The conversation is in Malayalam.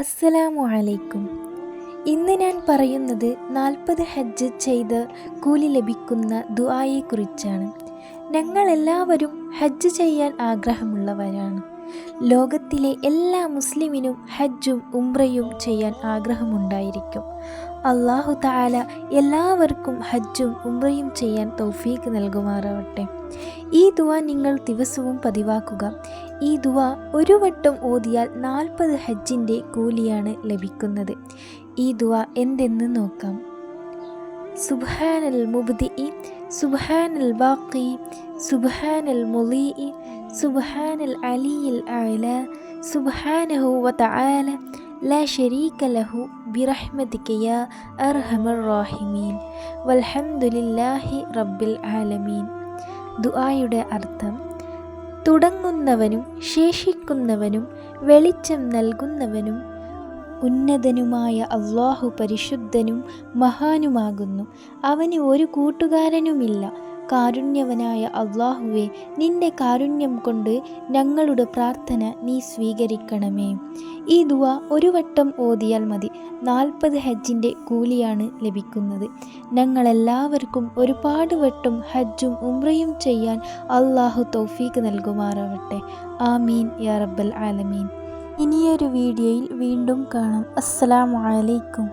അസ്സലാമു അലൈക്കും. ഇന്ന് ഞാൻ പറയുന്നത് 40 ഹജ്ജ് ചെയ്ത് കൂലി ലഭിക്കുന്ന ദുആയെക്കുറിച്ചാണ്. ഞങ്ങളെല്ലാവരും ഹജ്ജ് ചെയ്യാൻ ആഗ്രഹമുള്ളവരാണ്. ലോകത്തിലെ എല്ലാ മുസ്ലിമിനും ഹജ്ജും ഉംറയും ചെയ്യാൻ ആഗ്രഹമുണ്ടായിരിക്കും. അല്ലാഹു തആല എല്ലാവർക്കും ഹജ്ജും ഉംറയും ചെയ്യാൻ തൗഫീഖ് നൽകുമാറാവട്ടെ. ഈ ദുആ നിങ്ങൾ ദിവസവും പതിവാക്കുക. ഈ ദുആ ഒരു വട്ടം ഓതിയാൽ 40 ഹജ്ജിൻ്റെ കൂലിയാണ് ലഭിക്കുന്നത്. ഈ ദുആ എന്തെന്ന് നോക്കാം. സുബ്ഹാനൽ മുബ്ദിഇ സുബ്ഹാനൽ ബാഖി സുബ്ഹാനൽ മുളീഇ സുബ്ഹാനൽ അലിയിൽ അഅ്ലാ സുബ്ഹാനഹു വതആല ലാ ശരീക ലഹു ബിറഹ്മതിക യാ അർഹമർ റഹീമീൻ വൽഹംദുലില്ലാഹി റബ്ബിൽ ആലമീൻ. ദുആയുടെ അർത്ഥം: തുടങ്ങുന്നവനും ശേഷിക്കുന്നവനും വെളിച്ചം നൽകുന്നവനും ഉന്നതനുമായ അല്ലാഹു പരിശുദ്ധനും മഹാനുമാകുന്നു. അവന് ഒരു കൂട്ടുകാരനുമില്ല. കാരുണ്യവനായ അല്ലാഹുവേ, നിന്റെ കാരുണ്യം കൊണ്ട് ഞങ്ങളുടെ പ്രാർത്ഥന നീ സ്വീകരിക്കണമേ. ഈ ദുആ ഒരു വട്ടം ഓതിയാൽ മതി. 40 ഹജ്ജിൻ്റെ കൂലിയാണ് ലഭിക്കുന്നത്. ഞങ്ങളെല്ലാവർക്കും ഒരുപാട് വട്ടം ഹജ്ജും ഉംറയും ചെയ്യാൻ അല്ലാഹു തൗഫീഖ് നൽകുമാറാവട്ടെ. ആമീൻ യാ റബ്ബൽ ആലമീൻ. ഇനിയൊരു വീഡിയോയിൽ വീണ്ടും കാണാം. അസ്സലാമു അലൈക്കും.